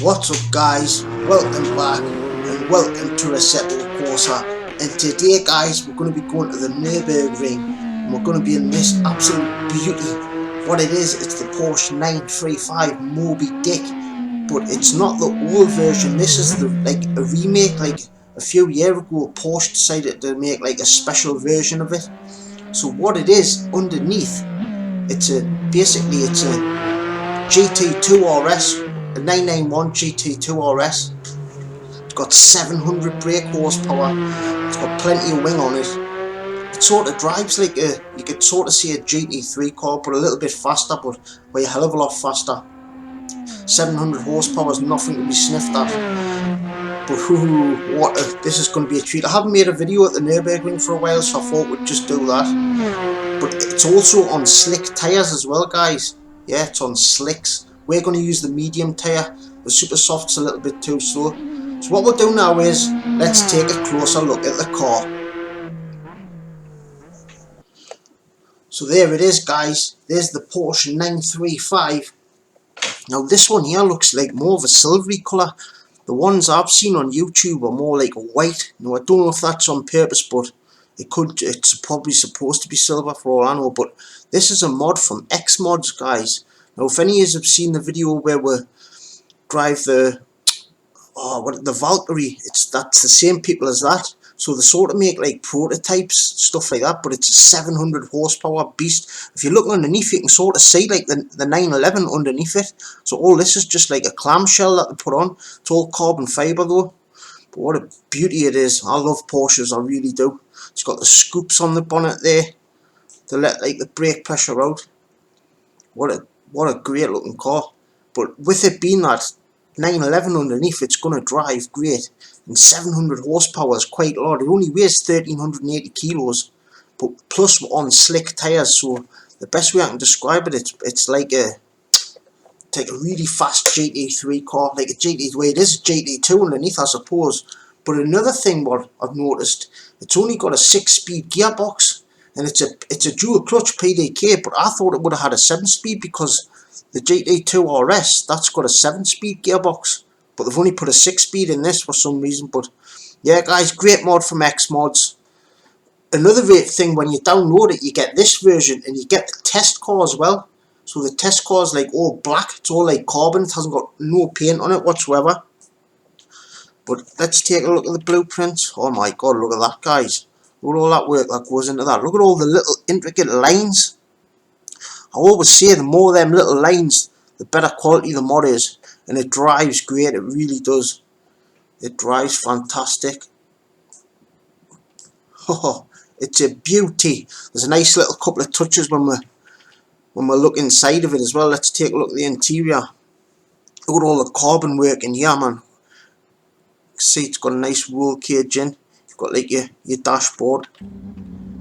What's up guys, welcome back and welcome to Assetto Corsa, and today guys we're going to be going to the Nürburgring and we're going to be in this absolute beauty. What it is, it's the Porsche 935 Moby Dick, but it's not the old version. This is the a remake. Like a few years ago Porsche decided to make like a special version of it. So what it is underneath, it's a GT2 RS, a 991 GT2 RS. It's got 700 brake horsepower. It's got plenty of wing on it. It sort of drives like you could sort of see a GT3 car, but a little bit faster, but by a hell of a lot faster. 700 horsepower is nothing to be sniffed at. But this is going to be a treat. I haven't made a video at the Nürburgring for a while, so I thought we'd just do that. But it's also on slick tyres as well, guys. Yeah, it's on slicks. We're going to use the medium tyre. The super soft's a little bit too slow. So what we'll do now is, let's take a closer look at the car. So there it is guys, there's the Porsche 935. Now this one here looks like more of a silvery colour. The ones I've seen on YouTube are more like white. Now I don't know if that's on purpose, but it's probably supposed to be silver for all I know. But this is a mod from X Mods, guys. Now if any of you have seen the video where we drive the Valkyrie, that's the same people as that. So they sort of make like prototypes, stuff like that, but it's a 700 horsepower beast. If you're looking underneath, you can sort of see like the 911 underneath it. So all this is just like a clamshell that they put on. It's all carbon fibre though. But what a beauty it is. I love Porsches, I really do. It's got the scoops on the bonnet there to let like the brake pressure out. What a great looking car. But with it being that 911 underneath, it's going to drive great. And 700 horsepower is quite a lot. It only weighs 1380 kilos, but plus we're on slick tyres. So the best way I can describe it, it's like a really fast GT3 car, like a GT. Well, it is a GT2 underneath, I suppose. But another thing what I've noticed, it's only got a 6-speed gearbox, and it's a dual clutch PDK. But I thought it would have had a 7-speed because the GT2 RS, that's got a 7-speed gearbox, but they've only put a 6-speed in this for some reason. But yeah guys, great mod from X Mods. Another great thing, when you download it, you get this version and you get the test car as well. So the test car is like all black, it's all like carbon, it hasn't got no paint on it whatsoever. But let's take a look at the blueprints. Oh my god, look at that guys. Look at all that work that goes into that. Look at all the little intricate lines. I always say the more them little lines, the better quality the mod is. And it drives great, it really does. It drives fantastic. Oh, it's a beauty. There's a nice little couple of touches when we look inside of it as well. Let's take a look at the interior. Look at all the carbon work in here, man. See, it's got a nice roll cage in. You've got like your dashboard.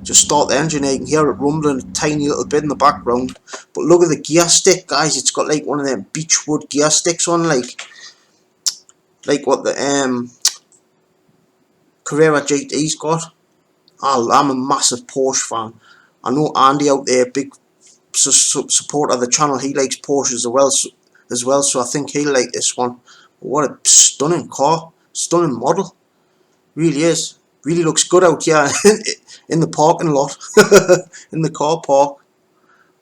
Just start the engine, you can hear it rumbling a tiny little bit in the background. But look at the gear stick, guys. It's got like one of them beechwood gear sticks on, like what the Carrera GT's got. I'm a massive Porsche fan. I know Andy out there, big supporter of the channel. He likes Porsches as well, so I think he'll like this one. But what a stunning car, stunning model, really is. Really looks good out here in the parking lot, in the car park.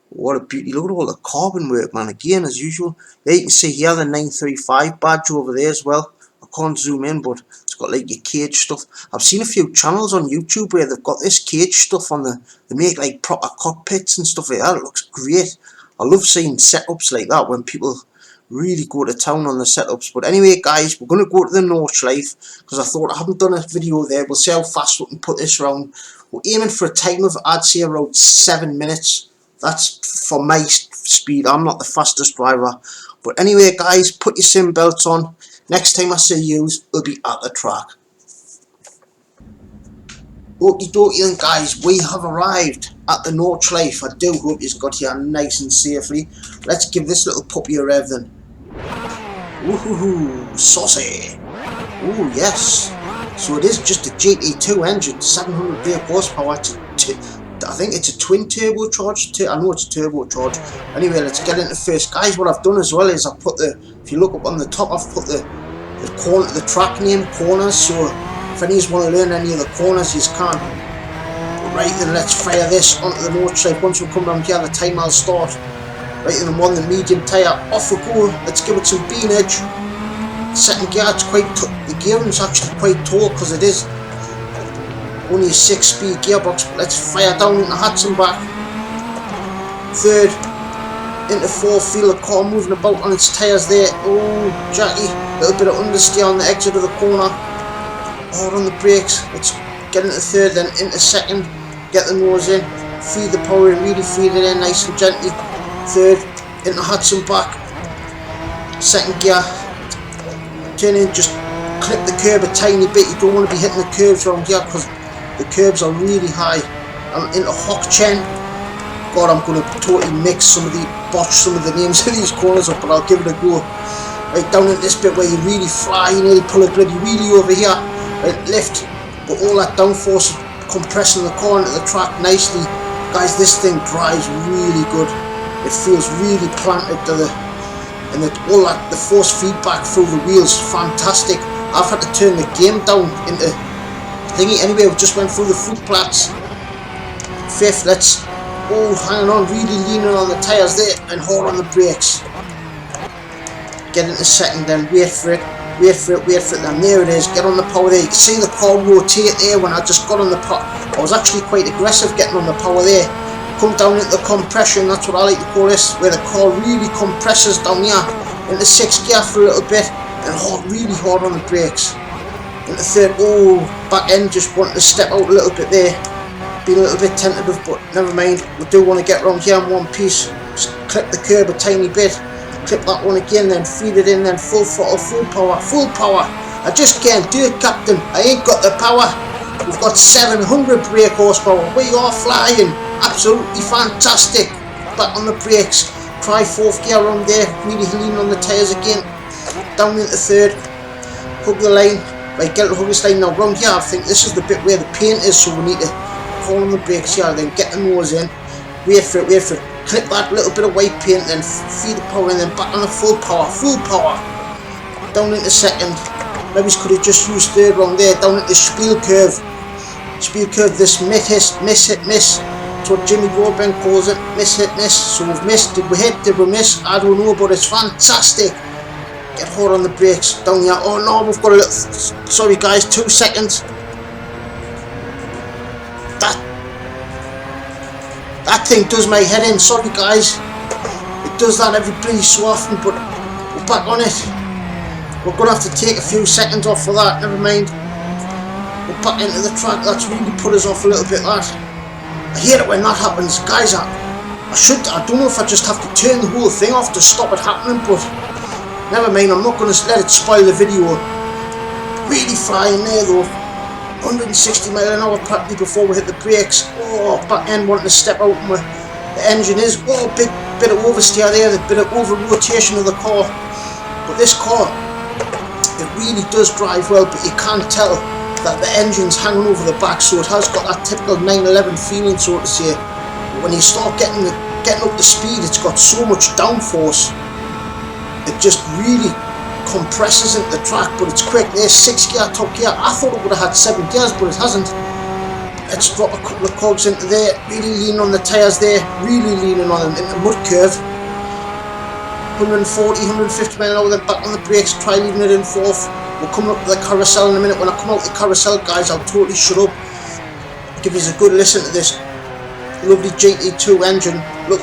What a beauty. Look at all the carbon work, man. Again, as usual. There you can see here the 935 badge over there as well. I can't zoom in, but it's got like your cage stuff. I've seen a few channels on YouTube where they've got this cage stuff on they make like proper cockpits and stuff like that. It looks great. I love seeing setups like that when people really go to town on the setups. But anyway guys, we're going to go to the Nordschleife because I thought I haven't done a video there. We'll see how fast we can put this around. We're aiming for a time of, I'd say, around 7 minutes. That's for my speed. I'm not the fastest driver. But anyway guys, put your sim belts on. Next time I see you, we'll be at the track. Okie dokie then guys, we have arrived at the Nordschleife. I do hope you've got here nice and safely. Let's give this little puppy a rev then. Woohoo, saucy. Oh yes. So it is just a GT2 engine, 700 brake horsepower. I think it's a twin turbocharged. I know it's a turbocharged. Anyway, let's get into first, guys. What I've done as well is I put the, if you look up on the top, I've put the corner, the track name corners. So if any of you want to learn any of the corners, you can. Right then, let's fire this onto the NORDSCHLEIFE. Once we come down here, the timer will start. Right then, I'm on the medium tyre. Off we go. Let's give it some beanage. Second gear, it's quite the gearing's actually quite tall because it is only a 6-speed gearbox. But let's fire down into hats and back. Third, into fourth. Feel the car moving about on its tyres there. Oh, Jackie, a little bit of understeer on the exit of the corner. Hard on the brakes. Let's get into third, then into second. Get the nose in. Feed the power in, really feed it in nice and gently. Third, into hats and back. Second gear. Turn in, just clip the curb a tiny bit. You don't want to be hitting the curbs around here because the curbs are really high. And into hock chen. God, I'm going to totally botch some of the names of these corners up, but I'll give it a go. Right down in this bit where you really fly, you nearly pull a bloody wheelie over here. Right, lift, but all that downforce compressing the car into the track nicely. Guys, this thing drives really good. It feels really planted to the, and all that, the force feedback through the wheels, fantastic. I've had to turn the game down into thingy. Anyway, we just went through the foot plats. Fifth, let's, oh, hanging on, really leaning on the tyres there and hard on the brakes. Get into second, then wait for it, wait for it, then there it is. Get on the power there. You can see the car rotate there when I just got on the power. I was actually quite aggressive getting on the power there. Come down into the compression, that's what I like to call this, where the car really compresses down here into 6th gear for a little bit and really hard on the brakes. Into third, oh, back end just wanting to step out a little bit there. Been a little bit tentative, but never mind. We do want to get around here in one piece. Just clip the curb a tiny bit. Clip that one again, then feed it in, then full throttle, full power, full power. I just can't do it, Captain. I ain't got the power. We've got 700 brake horsepower. We are flying. Absolutely fantastic. Back on the brakes. Try 4th gear around there. Really lean on the tyres again. Down into third. Hug the line. Right, get the hug this line now. Round here, I think this is the bit where the paint is, so we need to pull on the brakes here, then get the nose in. Wait for it, wait for it. Clip that little bit of white paint, then feed the power in, then back on the full power, full power. Down into second. Maybe we could have just used third round there. Down into spiel curve. Spiel curve, this miss, hit, miss. That's what Jimmy Broadbent calls it. Miss, hit, miss. So we've missed. Did we hit? Did we miss? I don't know, but it's fantastic. Get hard on the brakes. Down here. Oh no, we've got a little. Sorry guys, 2 seconds. That thing does my head in. Sorry guys. It does that every so often, but we're back on it. We're going to have to take a few seconds off for that. Never mind. We're back into the track. That's really put us off a little bit, that. I hate it when that happens. Guys, I don't know if I just have to turn the whole thing off to stop it happening, but never mind. I'm not going to let it spoil the video. Really flying there though. 160 miles an hour practically before we hit the brakes. Oh, back end wanting to step out, and the engine is, oh, big bit of oversteer there, a bit of over rotation of the car. But this car, it really does drive well, but you can't tell that the engine's hanging over the back, so it has got that typical 911 feeling, so to say. But when you start getting up to speed, it's got so much downforce, it just really compresses into the track. But it's quick. There's 6th gear, top gear. I thought it would have had 7 gears, but it hasn't. Let's drop a couple of cogs into there. Really lean on the tyres there. Really leaning on them into mud curve. 140, 150 miles an hour. Then back on the brakes. Try leaving it in 4th. We'll come up to the carousel in a minute. When I come out the carousel, guys, I'll totally shut up. Give you a good listen to this lovely GT2 engine. Look,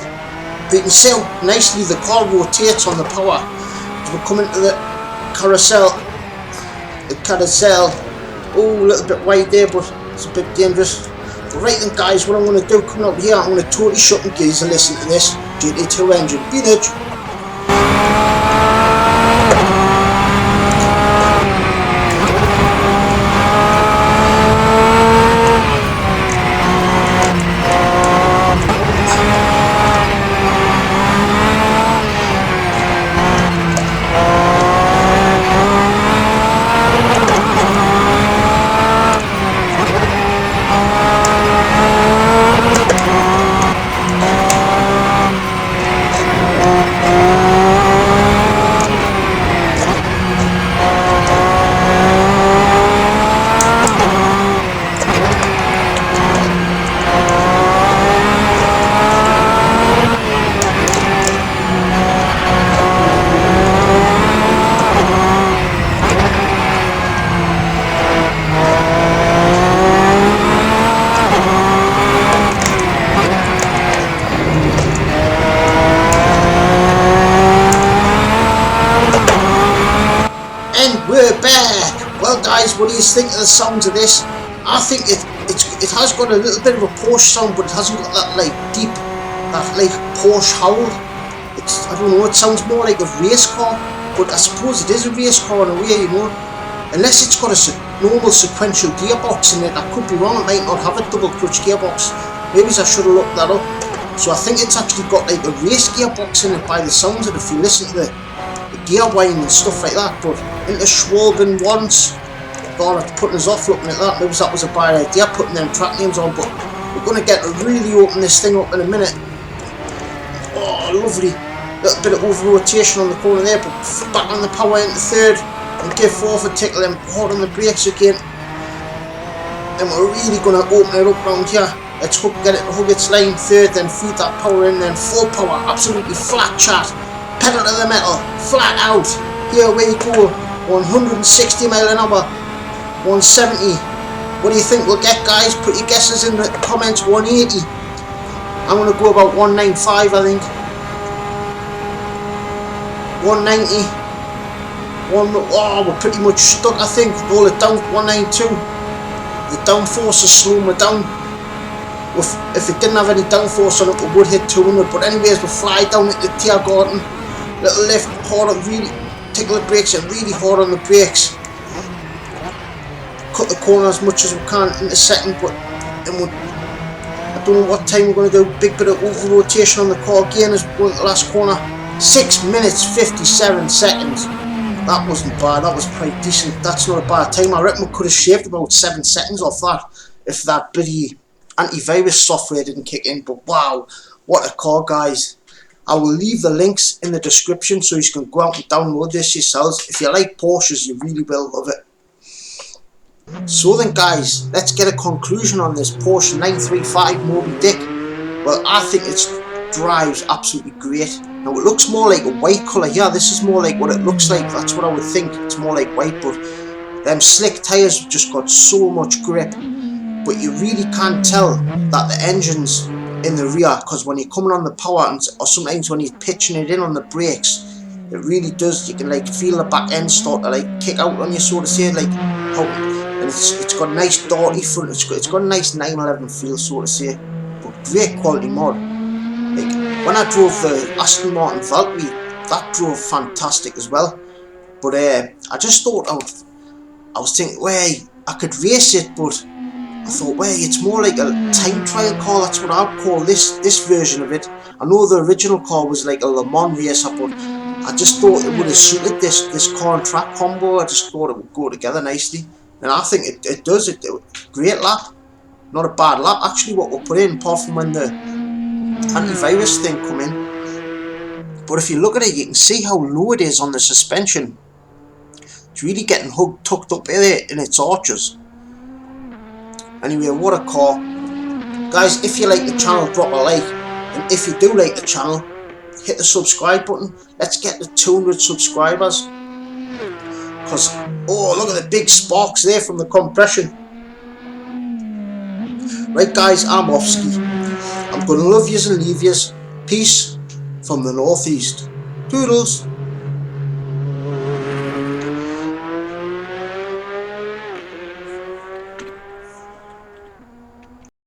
you can see how nicely the car rotates on the power. As we're coming to the carousel. Oh, a little bit wide there, but it's a bit dangerous. But right then, guys, what I'm going to do coming up here, I'm going to totally shut and give you a listen to this GT2 engine. Be it. Well guys, what do you think of the sounds of this? I think it has got a little bit of a Porsche sound, but it hasn't got that like deep, that like Porsche howl. I don't know, it sounds more like a race car, but I suppose it is a race car in a way, you know. Unless it's got a normal sequential gearbox in it. I could be wrong, it might not have a double clutch gearbox. Maybe I should have looked that up. So I think it's actually got like a race gearbox in it by the sounds of it, if you listen to the gear whine and stuff like that. But into Schwalben once, God, it's putting us off looking at that. Maybe that was a bad idea, putting them track names on, but we're going to get to really open this thing up in a minute. Oh, lovely. Little bit of over rotation on the corner there, but back on the power into third, and give fourth and tickle them hard on the brakes again. Then we're really going to open it up round here. Let's get it to hug its line, third, then feed that power in, then full power, absolutely flat chat, pedal to the metal, flat out. Here we go, 160 mile an hour, 170. What do you think we'll get, guys? Put your guesses in the comments. 180. I'm going to go about 195, I think. 190. Oh, we're pretty much stuck, I think. Roll it down, 192. The downforce is slowing me down. If it didn't have any downforce on it, we would hit 200. But anyways, we'll fly down into the Tiergarten. Little lift, hard on, really tickle the brakes and really hard on the brakes. Cut the corner as much as we can in a second, but then I don't know what time we're going to do. Big bit of over rotation on the car again as we go into the last corner. 6 minutes 57 seconds. That wasn't bad, that was pretty decent. That's not a bad time. I reckon we could have shaved about 7 seconds off that if that bloody antivirus software didn't kick in. But wow, what a car, guys. I will leave the links in the description so you can go out and download this yourselves. If you like Porsches, you really will love it. So then guys, let's get a conclusion on this Porsche 935 Moby Dick. Well, I think it drives absolutely great. Now it looks more like a white colour here. This is more like what it looks like. That's what I would think. It's more like white, but them slick tyres have just got so much grip. But you really can't tell that the engine's in the rear, because when you're coming on the power, or sometimes when you're pitching it in on the brakes, it really does. You can like feel the back end start to like kick out on you, so to say, like how. And it's got a nice dirty front. It's got a nice 911 feel, so to say. But great quality mod. Like when I drove the Aston Martin Valkyrie, that drove fantastic as well. But I just thought I was thinking, well, I could race it, but I thought, well, it's more like a time trial car. That's what I'd call this version of it. I know the original car was like a Le Mans racer, but I just thought it would have suited this car and track combo. I just thought it would go together nicely, and I think it does. Great lap, not a bad lap actually. What we'll put in, apart from when the antivirus thing come in. But if you look at it, you can see how low it is on the suspension. It's really getting tucked up there in its arches. Anyway, what a car. Guys, if you like the channel, drop a like. And if you do like the channel, hit the subscribe button. Let's get to 200 subscribers. Because, oh, look at the big sparks there from the compression. Right guys, I'm off ski. I'm going to love yous and leave yous. Peace from the northeast. Toodles.